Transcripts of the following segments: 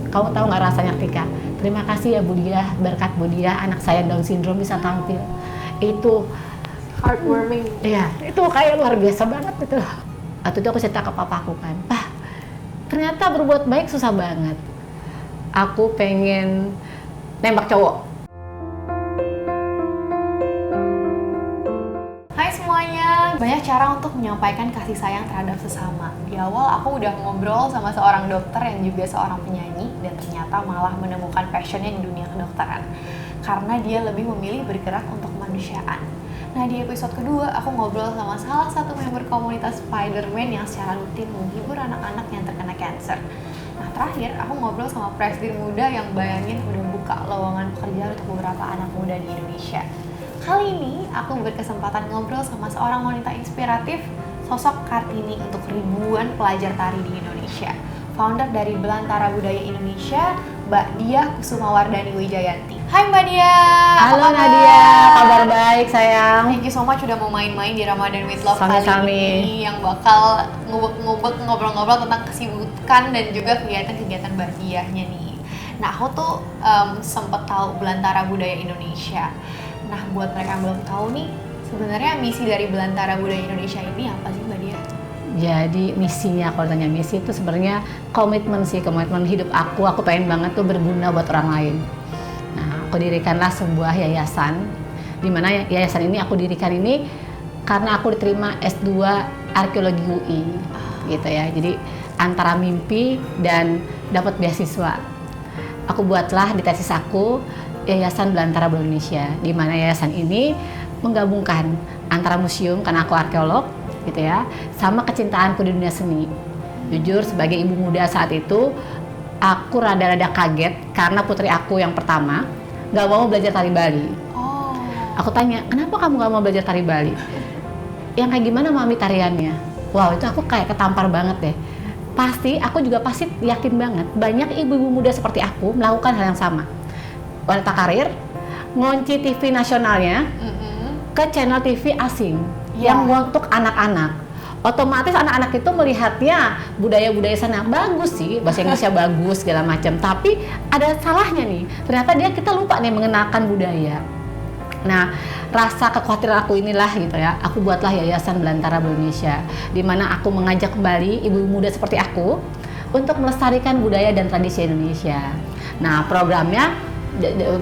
Kamu tahu nggak rasanya Tika? Terima kasih ya Bu Diah, berkat Bu Diah anak saya Down syndrome bisa tampil. Itu Heartwarming. iya, itu kayak luar biasa banget itu. Waktu itu aku cerita ke papaku kan, "Pah, ternyata berbuat baik susah banget. Aku pengen nembak cowok." Hai semuanya, banyak cara untuk menyampaikan kasih sayang terhadap sesama. Di awal aku udah ngobrol sama seorang dokter yang juga seorang penyanyi dan ternyata malah menemukan passionnya di dunia kedokteran karena dia lebih memilih bergerak untuk kemanusiaan. Nah di episode kedua aku ngobrol sama salah satu member komunitas Spider-Man yang secara rutin menghibur anak-anak yang terkena cancer. Nah terakhir aku ngobrol sama presidir muda yang bayangin udah buka lowongan pekerjaan untuk beberapa anak muda di Indonesia. Kali ini aku berkesempatan ngobrol sama seorang wanita inspiratif, sosok Kartini untuk ribuan pelajar tari di Indonesia. Founder dari Belantara Budaya Indonesia, Mbak Diah Kusumawardani Wijayanti. Hai Mbak Diah. Halo Nadia, kabar baik sayang. Thank you so much udah mau main-main di Ramadan with Love Sami-sami. kali ini yang bakal ngubek-ngubek ngobrol-ngobrol tentang kesibukan dan juga kegiatan-kegiatan Mbak Diahnya nih. Nah aku tuh sempet tahu Belantara Budaya Indonesia. Nah buat mereka yang belum tahu nih, sebenarnya misi dari Belantara Budaya Indonesia ini apa sih Mbak Diah? Jadi misinya, kalau tanya misi itu sebenarnya komitmen hidup aku pengen banget tuh berguna buat orang lain. Nah, aku dirikanlah sebuah yayasan, di mana yayasan ini aku dirikan ini karena aku diterima S2 Arkeologi UI, gitu ya. Jadi antara mimpi dan dapat beasiswa, aku buatlah di tesis aku Yayasan Belantara Budaya Indonesia, di mana yayasan ini menggabungkan antara museum karena aku arkeolog, gitu ya, sama kecintaanku di dunia seni. Jujur sebagai ibu muda saat itu, aku rada-rada kaget karena putri aku yang pertama nggak mau belajar tari Bali. Oh. Aku tanya, kenapa kamu nggak mau belajar tari Bali? Yang kayak gimana mami tariannya? Wow, itu aku kayak ketampar banget deh. Aku juga pasti yakin banget banyak ibu-ibu muda seperti aku melakukan hal yang sama. Wanita karir, ngunci TV nasionalnya ke channel TV asing yang untuk anak-anak. Otomatis anak-anak itu melihatnya budaya-budaya sana bagus sih, bahasa Inggrisnya bagus segala macam. Tapi ada salahnya nih, ternyata kita lupa nih mengenalkan budaya. Nah, rasa kekhawatiran aku inilah gitu ya, aku buatlah Yayasan Belantara Budaya Indonesia, di mana aku mengajak kembali ibu muda seperti aku untuk melestarikan budaya dan tradisi Indonesia. Nah, programnya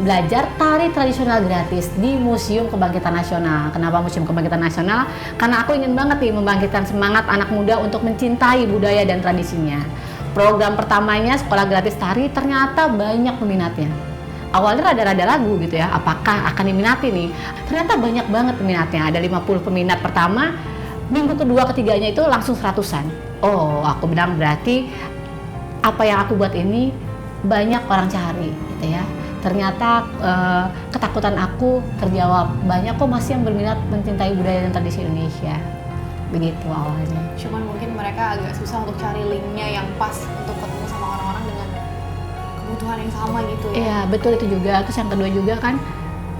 belajar tari tradisional gratis di Museum Kebangkitan Nasional. Kenapa Museum Kebangkitan Nasional? Karena aku ingin banget nih membangkitkan semangat anak muda untuk mencintai budaya dan tradisinya. Program pertamanya sekolah gratis tari ternyata banyak peminatnya. Awalnya rada-rada ragu gitu ya, apakah akan diminati nih? Ternyata banyak banget peminatnya, ada 50 peminat pertama, minggu kedua ketiganya itu langsung 100-an. Oh, aku bilang berarti apa yang aku buat ini banyak orang cari gitu ya. Ternyata ketakutan aku terjawab, banyak kok masih yang berminat mencintai budaya dan tradisi Indonesia. Begitu awalnya. Cuman mungkin mereka agak susah untuk cari linknya yang pas untuk ketemu sama orang-orang dengan kebutuhan yang sama gitu ya. Iya betul, itu juga. Terus yang kedua juga kan,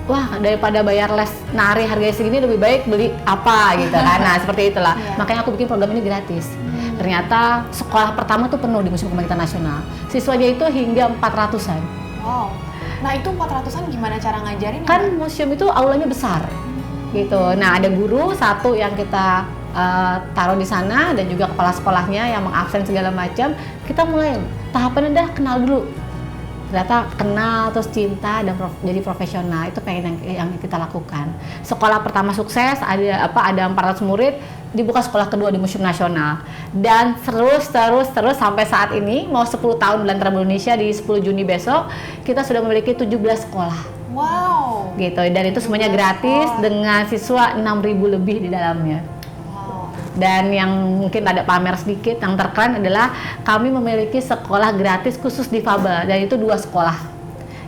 wah daripada bayar les nari harganya segini lebih baik beli apa gitu kan. Nah seperti itulah. Makanya aku bikin program ini gratis. Ternyata sekolah pertama tuh penuh di Museum Kebangkitan Nasional. Siswanya itu hingga 400-an. Wow. Nah itu 400-an gimana cara ngajarin? Kan museum itu aulanya besar gitu. Nah ada guru satu yang kita taruh di sana dan juga kepala sekolahnya yang mengabsen segala macam. Kita mulai tahapannya dah kenal dulu. Ternyata kenal terus cinta dan jadi profesional, itu pengen yang kita lakukan. Sekolah pertama sukses, ada 400 murid, dibuka sekolah kedua di Museum Nasional. Dan terus sampai saat ini mau 10 tahun Belantara Budaya Indonesia, di 10 Juni besok kita sudah memiliki 17 sekolah. Wow. Gitu, dan itu semuanya gratis dengan siswa 6.000 lebih di dalamnya. Dan yang mungkin ada pamer sedikit, yang terkeren adalah kami memiliki sekolah gratis khusus difabel, dan itu 2 sekolah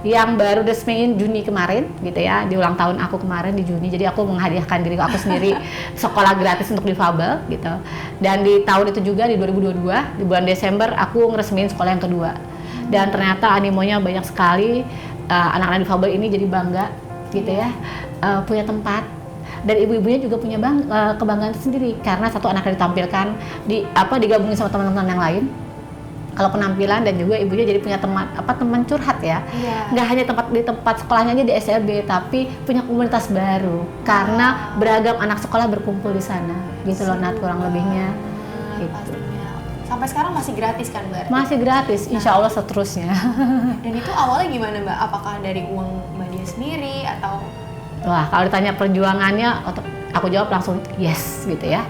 yang baru resmiin Juni kemarin gitu ya, di ulang tahun aku kemarin di Juni. Jadi aku menghadiahkan diri aku sendiri sekolah gratis untuk difabel gitu. Dan di tahun itu juga di 2022 di bulan Desember aku ngeresmiin sekolah yang kedua. Dan ternyata animonya banyak sekali, anak-anak difabel ini jadi bangga gitu ya, punya tempat. Dan ibu-ibunya juga punya kebanggaan sendiri karena satu anaknya ditampilkan digabungin sama teman-teman yang lain. kalau penampilan dan juga ibunya jadi punya teman curhat ya. Nggak hanya di tempat sekolahnya aja di SLB, tapi punya komunitas baru karena beragam anak sekolah berkumpul di sana. Gitu loh Nat, kurang lebihnya. Gitu. Pastinya. Sampai sekarang masih gratis kan Mbak? Masih gratis, insya Allah seterusnya. Dan itu awalnya gimana Mbak? Apakah dari uang Mbak dia sendiri atau? Wah, kalau ditanya perjuangannya, aku jawab langsung yes gitu ya.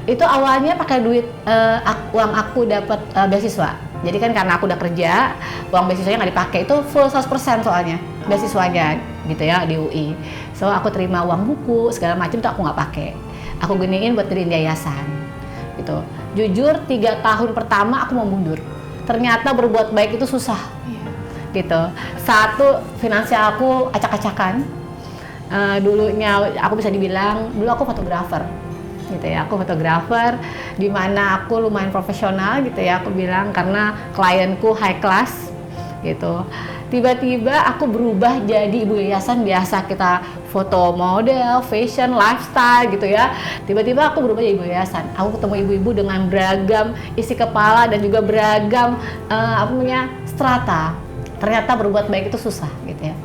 Itu awalnya pakai duit uang aku dapat beasiswa. Jadi kan karena aku udah kerja, uang beasiswanya nggak dipakai, itu full 100% soalnya beasiswanya gitu ya di UI. So aku terima uang buku segala macam tuh aku nggak pakai. Aku giniin buat diriin yayasan gitu. Jujur 3 tahun pertama aku mau mundur. Ternyata berbuat baik itu susah gitu. Satu, finansial aku acak-acakan. Dulunya aku bisa dibilang dulu aku fotografer gitu ya, aku fotografer di mana aku lumayan profesional gitu ya, aku bilang karena klienku high class gitu. Tiba-tiba aku berubah jadi ibu yayasan, biasa kita foto model, fashion, lifestyle gitu ya. Tiba-tiba aku berubah jadi ibu yayasan. Aku ketemu ibu-ibu dengan beragam isi kepala dan juga beragam strata. Ternyata berbuat baik itu susah gitu ya.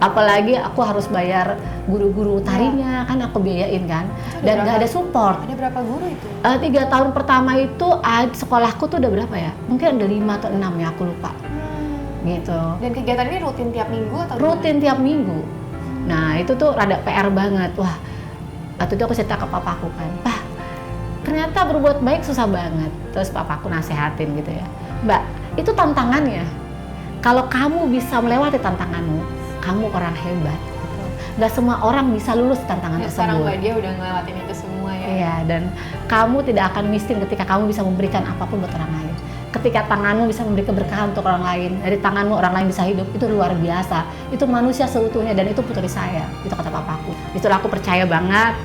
Apalagi aku harus bayar guru-guru tarinya, kan aku biayain kan. Dan nggak ada support. Ada berapa guru itu? 3 tahun pertama itu sekolahku tuh udah berapa ya? Mungkin ada 5 atau 6 ya, aku lupa. Gitu. Dan kegiatan ini rutin tiap minggu atau rutin tiap minggu. Nah itu tuh rada PR banget. Wah, waktu itu aku cerita ke papaku kan, Pak, ternyata berbuat baik susah banget. Terus papaku nasehatin gitu ya, Mbak, itu tantangannya. Kalau kamu bisa melewati tantanganmu, kamu orang hebat. Gitu. Gak semua orang bisa lulus tantangan tersebut. Sekarang Mbak dia udah ngelewatin itu semua ya. Iya, dan kamu tidak akan miskin ketika kamu bisa memberikan apapun buat orang lain. Ketika tanganmu bisa memberi keberkahan untuk orang lain, dari tanganmu orang lain bisa hidup, itu luar biasa. Itu manusia seutuhnya dan itu putri saya, itu kata papaku. Itulah aku percaya banget,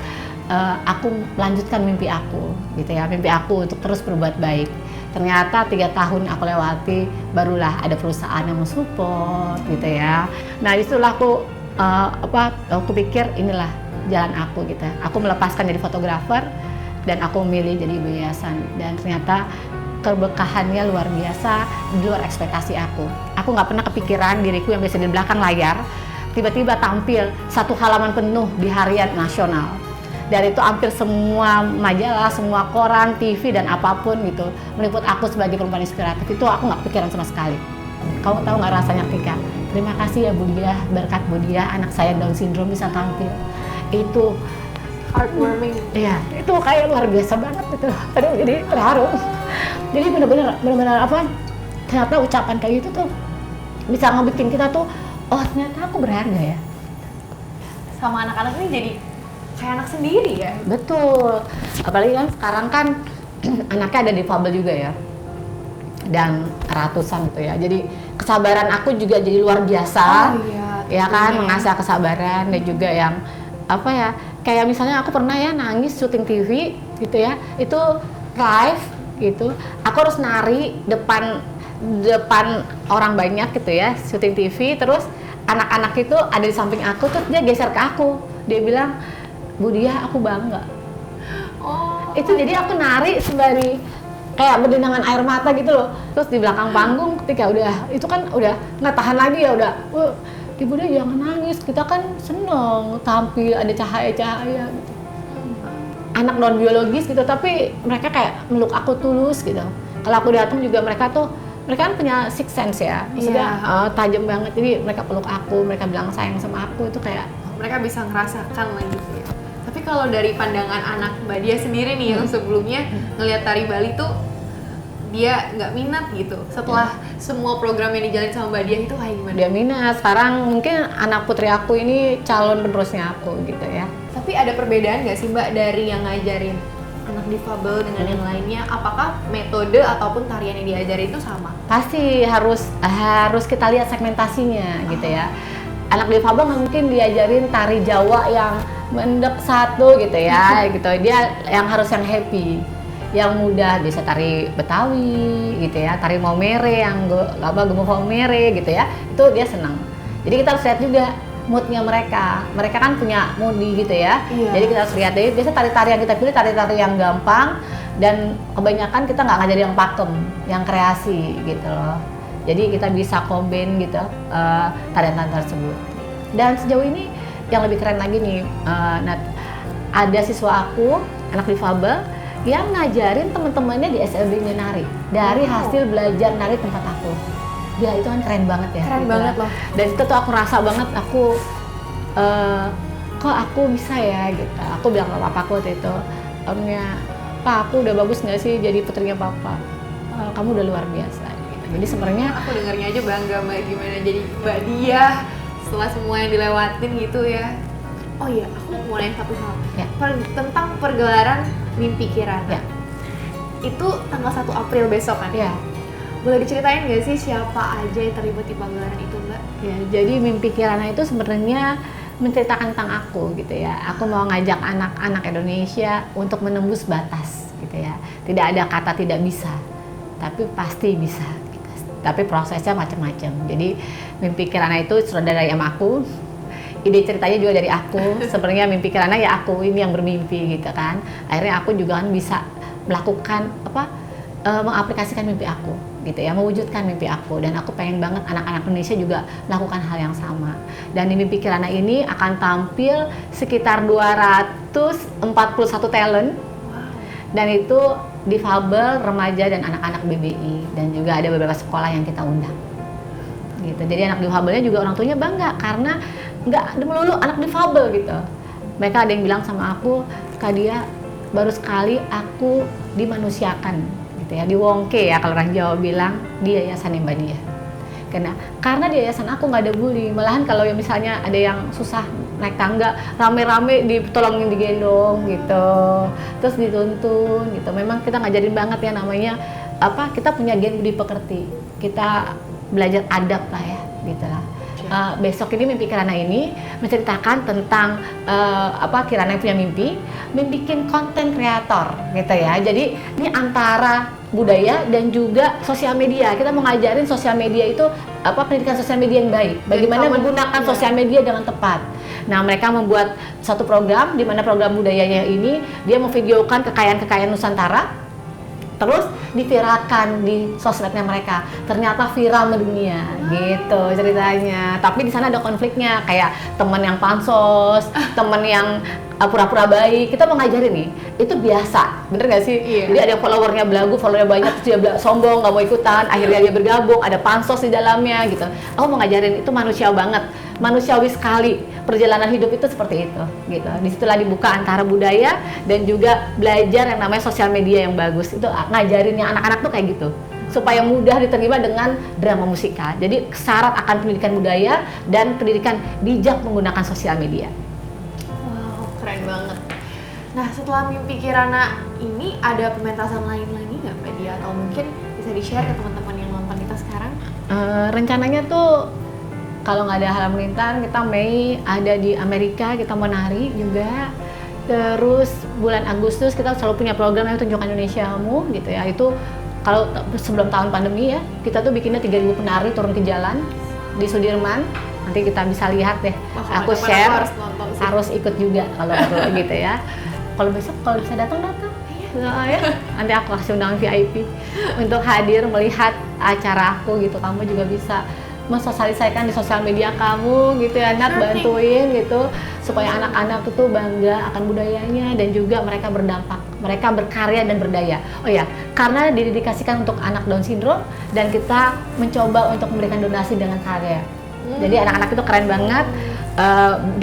aku melanjutkan mimpi aku, gitu ya, mimpi aku untuk terus berbuat baik. Ternyata 3 tahun aku lewati, barulah ada perusahaan yang mensupport, gitu ya. Nah itulah aku pikir inilah jalan aku gitu. Aku melepaskan jadi fotografer dan aku memilih jadi ibu yayasan, dan ternyata keberkahannya luar biasa, di luar ekspektasi aku. Aku nggak pernah kepikiran diriku yang biasa di belakang layar tiba-tiba tampil 1 halaman penuh di harian nasional. Dan itu hampir semua majalah, semua koran, TV dan apapun gitu meliput aku sebagai perempuan inspiratif. Itu aku nggak pikiran sama sekali. Kamu tahu nggak rasanya Tika? Terima kasih ya Bu Diah, berkat Bu Diah anak saya Down syndrome bisa tampil. Itu heartwarming. Iya, itu kayak luar biasa banget gitu. Aduh, jadi terharu. Jadi benar-benar ternyata ucapan kayak gitu tuh bisa ngebikin kita tuh, oh ternyata aku berharga ya. Sama anak-anak ini jadi kayak anak sendiri ya. Betul. Apalagi kan sekarang kan anaknya ada difabel juga ya. Dan ratusan gitu ya. Jadi kesabaran aku juga jadi luar biasa. Oh iya. Ya kan, mengasah kesabaran dan juga yang kayak misalnya aku pernah ya nangis syuting TV gitu ya. Itu live gitu. Aku harus nari depan orang banyak gitu ya, syuting TV, terus anak-anak itu ada di samping aku, terus dia geser ke aku. Dia bilang, Bu Diah, aku bangga. Oh. Itu jadi aku nari sembari kayak berlinangan air mata gitu loh. Terus di belakang panggung ketika itu kan udah nggak tahan lagi ya, udah Ibu Diah jangan nangis, kita kan seneng tampil ada cahaya-cahaya gitu. Anak non biologis gitu, tapi mereka kayak meluk aku tulus gitu. Kalau aku datang juga mereka kan punya sixth sense ya, maksudnya tajam banget. Jadi mereka peluk aku, mereka bilang sayang sama aku, itu kayak mereka bisa ngerasakan lagi gitu ya. Tapi kalau dari pandangan anak Mbak Dia sendiri nih yang sebelumnya ngelihat tari Bali tuh dia nggak minat gitu. Setelah semua program yang dijalin sama Mbak Dia itu kayak gimana? Dia minat. Sekarang mungkin anak putri aku ini calon penerusnya aku gitu ya. Tapi ada perbedaan nggak sih Mbak dari yang ngajarin anak difabel dengan yang lainnya? Apakah metode ataupun tarian yang diajari itu sama? Pasti harus kita lihat segmentasinya gitu ya. Anak difabel mungkin diajarin tari Jawa yang mendek satu gitu ya, gitu. Dia yang harus yang happy, yang mudah, bisa tari Betawi gitu ya, tari Maumere yang gemuruh Maumere gitu ya. Itu dia senang. Jadi kita harus lihat juga moodnya mereka. Mereka kan punya moodi gitu ya. Iya. Jadi kita harus lihat deh. Biasa tari-tari yang kita pilih tari-tari yang gampang Dan kebanyakan kita nggak ngajarin yang pakem, yang kreasi gitu loh. Jadi kita bisa combine gitu tarian-tarian tersebut. Dan sejauh ini yang lebih keren lagi nih, Nat, ada siswa aku, anak difabel, yang ngajarin teman-temannya di SLB-nya nari dari hasil belajar nari tempat aku. Ya itu kan keren banget ya. Keren gitu banget lah. loh. Dan itu tuh aku rasa banget kok aku bisa ya gitu. Aku bilang ke papaku waktu itu, Pak, aku udah bagus nggak sih jadi putrinya Papa? Kamu udah luar biasa. Gitu. Jadi sebenarnya Aku dengarnya aja bangga Mbak, gimana jadi Mbak Diah setelah semua yang dilewatin gitu ya. Oh iya, aku mau nanya satu hal. Ya. Tentang pergelaran Mimpi Kirana. Ya. Itu tanggal 1 April besok kan? ya. Boleh diceritain nggak sih siapa aja yang terlibat di pagelaran itu, Mbak? Ya, jadi Mimpi Kirana itu sebenarnya menceritakan tentang aku gitu ya. Aku mau ngajak anak-anak Indonesia untuk menembus batas gitu ya. Tidak ada kata tidak bisa, tapi pasti bisa. Tapi prosesnya macam-macam. Jadi Mimpi Kirana itu sudah dari aku. Ide ceritanya juga dari aku. Sebenarnya Mimpi Kirana ya aku ini yang bermimpi gitu kan. Akhirnya aku juga kan bisa melakukan mengaplikasikan mimpi aku gitu ya, mewujudkan mimpi aku, dan aku pengen banget anak-anak Indonesia juga melakukan hal yang sama. Dan di Mimpi Kirana ini akan tampil sekitar 241 talent. Dan itu difabel, remaja, dan anak-anak BBI, dan juga ada beberapa sekolah yang kita undang gitu. Jadi anak difabelnya juga orang tuanya bangga karena nggak melulu anak difabel gitu. Mereka ada yang bilang sama aku, Kak Dia, baru sekali aku dimanusiakan gitu ya, diwongke ya kalau orang Jawa bilang, di Yayasan Mbak Diah. Karena di yayasan aku nggak ada bully, malahan kalau yang misalnya ada yang susah naik tangga, rame-rame ditolongin, digendong gitu, terus dituntun gitu. Memang kita ngajarin banget ya, namanya kita punya gen budi pekerti, kita belajar adab lah ya gitu lah. Besok ini Mimpi Kirana ini menceritakan tentang Kirana yang punya mimpi bikin konten kreator gitu ya. Jadi ini antara budaya dan juga sosial media. Kita mau ngajarin sosial media itu pendidikan sosial media yang baik. Bagaimana menggunakan sosial media dengan tepat. Nah, mereka membuat satu program di mana program budayanya ini dia memvideokan kekayaan-kekayaan Nusantara, terus diviralkan di sosmednya mereka. Ternyata viral mendunia gitu ceritanya. Tapi di sana ada konfliknya, kayak teman yang pansos, teman yang pura-pura baik. Kita mau ngajarin nih, itu biasa, bener gak sih? Iya. Jadi ada followernya belagu, followernya banyak, terus dia sombong, gak mau ikutan, akhirnya dia bergabung, ada pansos di dalamnya gitu. Aku mau ngajarin itu manusia banget, manusiawi sekali. Perjalanan hidup itu seperti itu gitu. Disitulah dibuka antara budaya dan juga belajar yang namanya sosial media yang bagus. Itu ngajarin yang anak-anak tuh kayak gitu, supaya mudah diterima dengan drama musikal. Jadi syarat akan pendidikan budaya dan pendidikan bijak menggunakan sosial media. Wow, keren banget. Nah, setelah Mimpi Kirana ini ada pementasan lain lagi nggak Mbak Dia? Atau mungkin bisa di-share ke teman-teman yang nonton kita sekarang? Rencananya tuh kalau nggak ada halang rintang, kita Mei ada di Amerika, kita mau nari juga. Terus bulan Agustus kita selalu punya program yang tunjukkan Indonesiamu gitu ya. Itu kalau sebelum tahun pandemi ya, kita tuh bikinnya 3.000 penari turun ke jalan di Sudirman. Nanti kita bisa lihat deh. Aku share, harus ikut juga kalau perlu gitu ya. Kalau besok kalau bisa datang. Ya. Nanti aku kasih undangan VIP untuk hadir melihat acara aku gitu. Kamu juga bisa mensosialisasikan di sosial media kamu gitu ya, Nat, bantuin gitu supaya anak-anak itu bangga akan budayanya dan juga mereka berdampak, mereka berkarya dan berdaya. Oh ya, karena didedikasikan untuk anak Down syndrome dan kita mencoba untuk memberikan donasi dengan karya. Jadi anak-anak itu keren banget.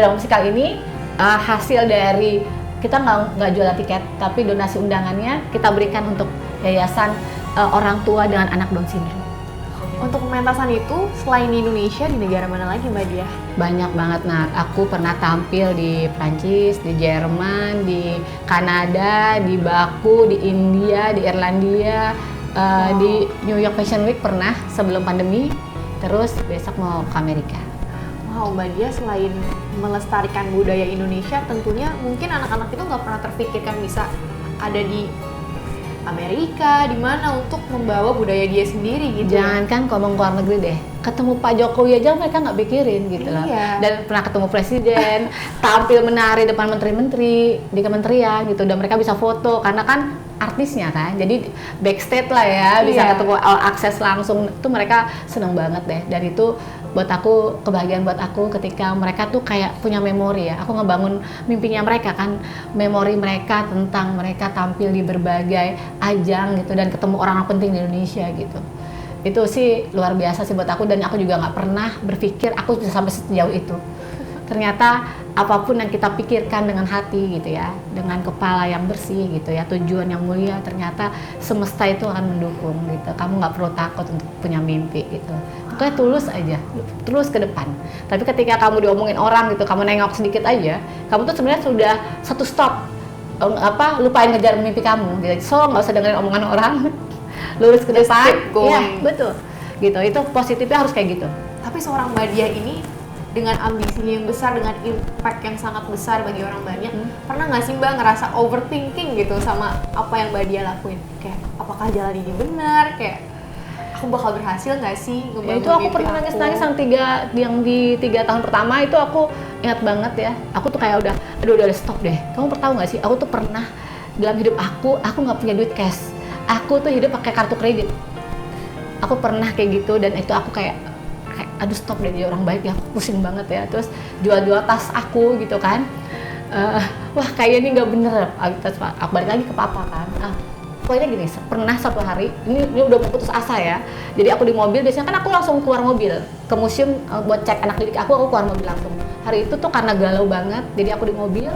Drama musikal ini hasil dari kita nggak jual tiket, tapi donasi undangannya kita berikan untuk yayasan orang tua dengan anak Down syndrome. Untuk pementasan itu, selain di Indonesia, di negara mana lagi Mbak Dia? Banyak banget, Nak. Aku pernah tampil di Prancis, di Jerman, di Kanada, di Baku, di India, di Irlandia, di New York Fashion Week pernah sebelum pandemi. Terus besok mau ke Amerika. Wow, Mbak Dia selain melestarikan budaya Indonesia, tentunya mungkin anak-anak itu nggak pernah terpikirkan bisa ada di Amerika, di mana untuk membawa budaya dia sendiri gitu. Jangankan ngomong ke luar negeri deh, ketemu Pak Jokowi aja mereka nggak pikirin gitu loh. Dan pernah ketemu presiden, tampil menari depan menteri-menteri di kementerian gitu, dan mereka bisa foto karena kan artisnya kan, jadi backstage lah ya, bisa Iya. ketemu all access langsung, itu mereka seneng banget deh. Dan itu buat aku kebahagiaan buat aku ketika mereka tuh kayak punya memori ya, aku ngebangun mimpinya mereka kan, memori mereka tentang mereka tampil di berbagai ajang gitu dan ketemu orang penting di Indonesia gitu. Itu sih luar biasa sih buat aku, dan aku juga nggak pernah berpikir aku bisa sampai sejauh itu. Ternyata apapun yang kita pikirkan dengan hati gitu ya, dengan kepala yang bersih gitu ya, tujuan yang mulia, ternyata semesta itu akan mendukung gitu. Kamu nggak perlu takut untuk punya mimpi gitu. Pokoknya tulus aja, terus ke depan. Tapi ketika kamu diomongin orang gitu, kamu nengok sedikit aja, kamu tuh sebenarnya sudah satu stop, lupain ngejar mimpi kamu gitu. So nggak usah dengerin omongan orang, lurus ke Just depan. keep going. Iya, betul. Gitu. Itu positifnya harus kayak gitu. Tapi seorang Mbak Diah ini dengan ambisinya yang besar, dengan impact yang sangat besar bagi orang banyak, pernah nggak sih Mbak ngerasa overthinking gitu sama apa yang Mbak Diah lakuin? Kayak apakah jalan ini benar? Kayak aku bakal berhasil nggak sih Ya, ngebangun itu aku mimpi pernah nangis-nangis yang di 3 tahun pertama itu aku ingat banget ya. Aku tuh kayak udah stop deh. Kamu tahu nggak sih? Aku tuh pernah dalam hidup aku nggak punya duit cash. Aku tuh hidup pakai kartu kredit. Aku pernah kayak gitu, dan itu aku kayak aduh stop deh, jadi orang baik ya, aku pusing banget ya. Terus jual-jual tas aku gitu kan. Wah kayaknya ini nggak bener. Terus aku balik lagi ke papa kan. Pokoknya gini, pernah satu hari, ini udah mau putus asa ya. Jadi aku di mobil, biasanya kan aku langsung keluar mobil ke museum buat cek anak didik aku keluar mobil langsung. Hari itu tuh karena galau banget, jadi aku di mobil,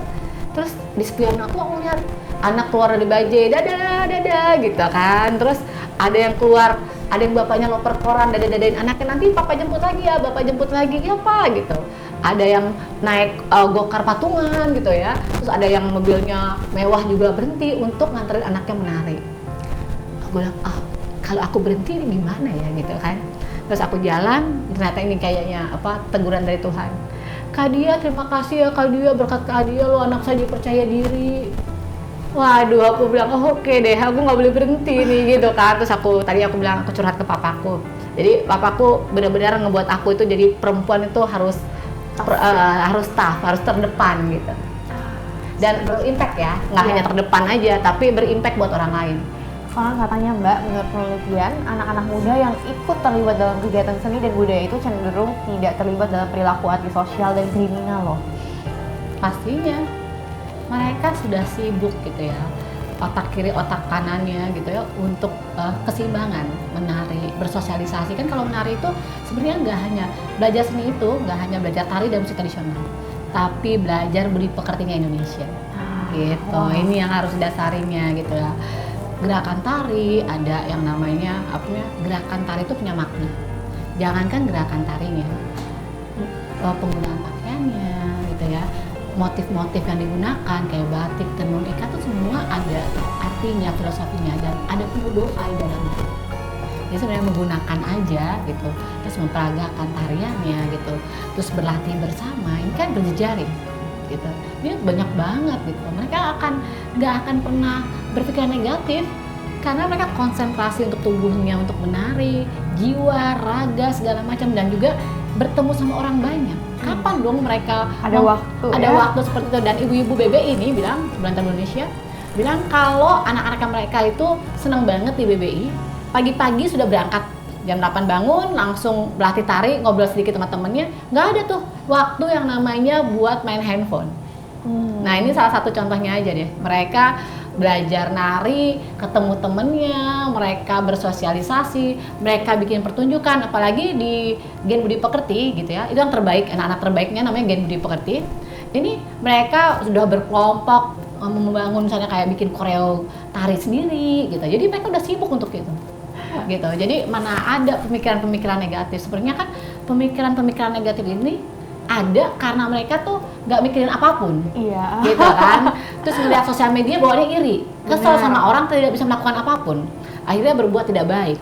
terus di spion aku ngeliat anak keluar dari bajai, dadah gitu kan. Terus ada yang keluar, ada yang bapaknya loper koran, dadain anaknya, nanti papa jemput lagi ya, bapak jemput lagi ya pak gitu. Ada yang naik gokar patungan gitu ya, terus ada yang mobilnya mewah juga berhenti untuk nganterin anaknya menari. Aku bilang, kalau aku berhenti ini gimana ya gitu kan. Terus aku jalan, ternyata ini kayaknya teguran dari Tuhan. Kak Dia, terima kasih ya Kak Dia, berkat Kak Dia lo anak saya percaya diri. Waduh, aku bilang oke deh, aku nggak boleh berhenti nih gitu kan. Terus aku bilang, aku curhat ke papaku. Jadi papaku benar-benar ngebuat aku itu jadi perempuan itu harus tough, harus terdepan gitu. Dan berimpact ya, nggak hanya terdepan aja, tapi berimpact buat orang lain. Soalnya katanya Mbak, menurut penelitian, anak-anak muda yang ikut terlibat dalam kegiatan seni dan budaya itu cenderung tidak terlibat dalam perilaku antisosial dan kriminal loh. Pastinya mereka sudah sibuk gitu ya, otak kiri otak kanannya gitu ya, untuk keseimbangan, menari, bersosialisasi. Kan kalau menari itu sebenarnya nggak hanya belajar seni, itu nggak hanya belajar tari dan musik tradisional, tapi belajar budi pekertinya Indonesia gitu. Wow. Ini yang harus didasarinya gitu ya. Gerakan tari ada yang namanya gerakan tari itu punya makna. Jangankan gerakan tarinya, penggunaan pakaiannya gitu ya, motif-motif yang digunakan kayak batik, tenun, ikat itu semua ada artinya, filosofinya, dan ada penuh doa di dalamnya. Jadi sebenarnya menggunakan aja gitu, terus memperagakan tariannya gitu, terus berlatih bersama, ini kan berjejaring gitu. Ini banyak banget gitu. Mereka nggak akan pernah berpikiran negatif karena mereka konsentrasi untuk tubuhnya, untuk menari, jiwa, raga, segala macam, dan juga bertemu sama orang banyak. Kapan dong mereka Ada waktu seperti itu? Dan ibu-ibu BBI ini bilang, Belantar Indonesia bilang kalau anak-anak mereka itu senang banget di BBI, pagi-pagi sudah berangkat jam 8 bangun, langsung berlatih tari, ngobrol sedikit sama temennya, nggak ada tuh waktu yang namanya buat main handphone. Nah ini salah satu contohnya aja deh, mereka belajar nari, ketemu temennya, mereka bersosialisasi, mereka bikin pertunjukan, apalagi di Gen Budi Pekerti gitu ya, itu yang terbaik, anak-anak terbaiknya namanya Gen Budi Pekerti. Ini mereka sudah berkelompok membangun, misalnya kayak bikin koreo tari sendiri gitu, jadi mereka udah sibuk untuk itu gitu. Jadi mana ada pemikiran-pemikiran negatif. Sebenarnya kan pemikiran-pemikiran negatif ini ada karena mereka tuh nggak mikirin apapun. Iya. Gitu kan. Terus melihat sosial media bawaannya iri, kesel sama orang, tidak bisa melakukan apapun, akhirnya berbuat tidak baik.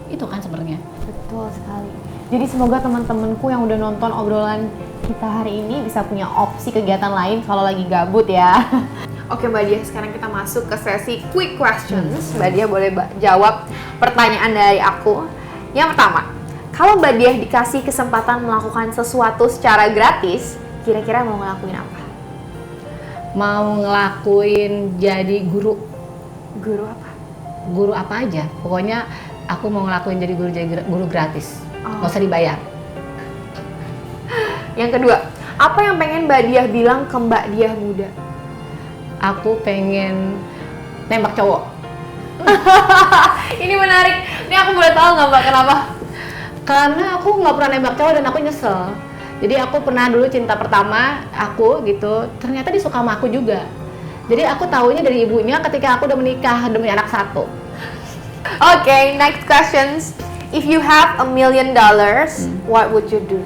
Itu kan sebenarnya. Betul sekali. Jadi semoga teman-temanku yang udah nonton obrolan kita hari ini bisa punya opsi kegiatan lain kalau lagi gabut ya. Oke Mbak Diah, sekarang kita masuk ke sesi quick questions. Mbak Diah boleh jawab pertanyaan dari aku. Yang pertama, kalau Mbak Diah dikasih kesempatan melakukan sesuatu secara gratis, kira-kira mau ngelakuin apa? Mau ngelakuin jadi guru Guru apa? Guru apa aja, pokoknya aku mau ngelakuin jadi guru gratis, Oh. nggak usah dibayar. Yang kedua, apa yang pengen Mbak Diah bilang ke Mbak Diah muda? Aku pengen nembak cowok. Ini menarik. Ini aku boleh tahu nggak Mbak kenapa? Karena aku nggak pernah nembak cowok dan aku nyesel. Jadi aku pernah dulu cinta pertama aku gitu, ternyata dia suka sama aku juga. Jadi aku taunya dari ibunya ketika aku udah menikah demi anak satu. Oke, next questions. If you have $1 million, what would you do?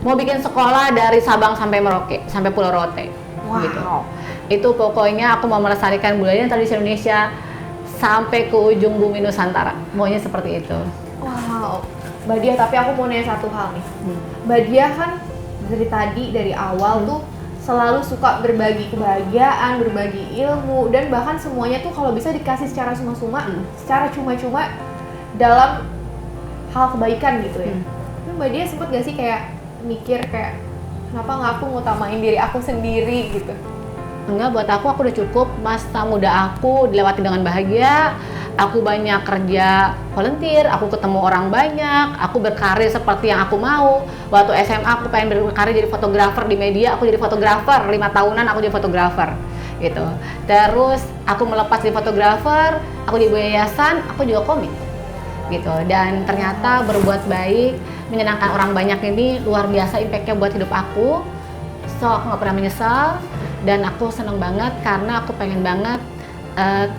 Mau bikin sekolah dari Sabang sampai Merauke, sampai Pulau Rote. Wow. Gitu. Itu pokoknya aku mau melestarikan budaya dan tradisi Indonesia sampai ke ujung bumi Nusantara. Maunya seperti itu. Wow, Mbak Diah, tapi aku mau nanya satu hal nih. Mbak Diah kan dari awal tuh selalu suka berbagi kebahagiaan, berbagi ilmu, dan bahkan semuanya tuh kalau bisa dikasih secara suma-suma, secara cuma-cuma dalam hal kebaikan gitu ya. Tapi Mbak Diah sempet gak sih kayak mikir kayak kenapa nggak aku ngutamain diri aku sendiri gitu? Enggak, buat aku udah cukup. Masa muda aku dilewati dengan bahagia. Aku banyak kerja volunteer, aku ketemu orang banyak, aku berkarir seperti yang aku mau. Waktu SMA aku pengen berkarir jadi fotografer di media, aku jadi fotografer, 5 tahunan aku jadi fotografer gitu. Terus aku melepas jadi fotografer, aku di yayasan, aku juga komik gitu. Dan ternyata berbuat baik, menyenangkan orang banyak ini luar biasa impact-nya buat hidup aku. So aku nggak pernah menyesal dan aku seneng banget karena aku pengen banget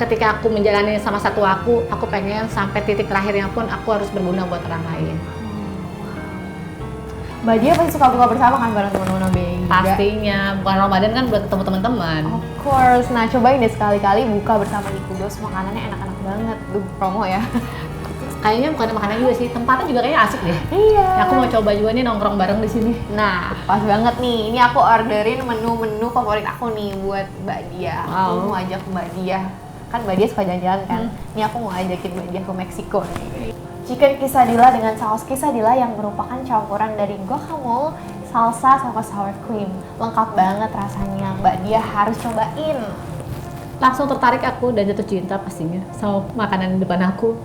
ketika aku menjalani sama satu aku pengen sampai titik terakhirnya pun aku harus berguna buat orang lain. Mbak Diah pasti suka buka bersama kan bareng teman-teman BI juga? Pastinya, bukan Ramadan kan buat ketemu teman-teman. Of course, nah cobain deh sekali-kali buka bersama di Kudos, makanannya enak-enak banget. Duh, promo ya. Kayaknya bukan makanan juga sih, tempatnya juga kayaknya asik deh. Iya. Aku mau coba juga nih nongkrong bareng di sini. Nah, pas banget nih. Ini aku orderin menu-menu favorit aku nih buat Mbak Diah. Aku Wow. mau ajak Mbak Diah. Kan Mbak Diah suka jalan-jalan kan. Ini aku mau ajakin Mbak Diah ke Meksiko nih. Chicken quesadilla dengan saus quesadilla yang merupakan campuran dari guacamole, salsa, sama sour cream. Lengkap banget rasanya. Mbak Diah harus cobain. Langsung tertarik aku dan jatuh cinta pastinya sama makanan di depan aku.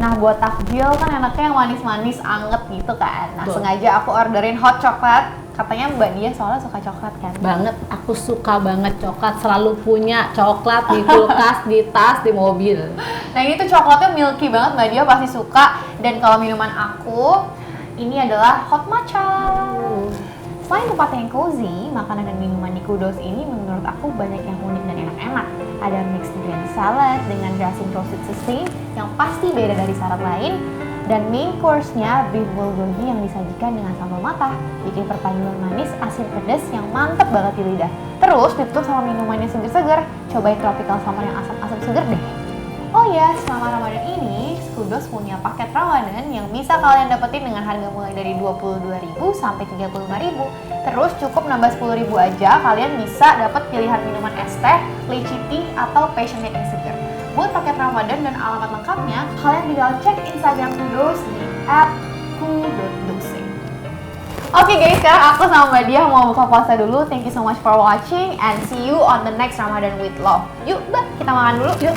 Nah, buat takjil kan enaknya yang manis-manis, anget gitu kan. Nah, Betul. sengaja aku orderin hot coklat. Katanya Mbak Diah soalnya suka coklat kan. Banget, aku suka banget coklat, selalu punya coklat di kulkas, di tas, di mobil. Nah, ini tuh coklatnya milky banget, Mbak Diah pasti suka. Dan kalau minuman aku, ini adalah hot matcha. Selain tempat yang cozy, makanan dan minuman di Kudos ini menurut aku banyak yang unik dan enak-enak. Ada mixed green salad dengan dressing roasted sesame yang pasti beda dari salad lain. Dan main course-nya beef bulgogi yang disajikan dengan sambal matah, bikin perpaduan manis, asin, pedas yang mantep banget di lidah. Terus ditutup sama minumannya seger-seger, cobain tropical summer yang asam-asam seger deh. Oh ya, selama Ramadan ini, Kudos punya paket Ramadan yang bisa kalian dapetin dengan harga mulai dari 22.000 sampai 35.000. Terus cukup nambah 10.000 aja, kalian bisa dapat pilihan minuman es teh, lychee tea, atau passionate yang seger. Buat paket Ramadan dan alamat lengkapnya, kalian tinggal cek Instagram Kudos di @ku.dose. Oke guys, sekarang aku sama Mbak Diah mau buka puasa dulu. Thank you so much for watching and see you on the next Ramadan with Love. Yuk, Mbak, kita makan dulu. Yuk.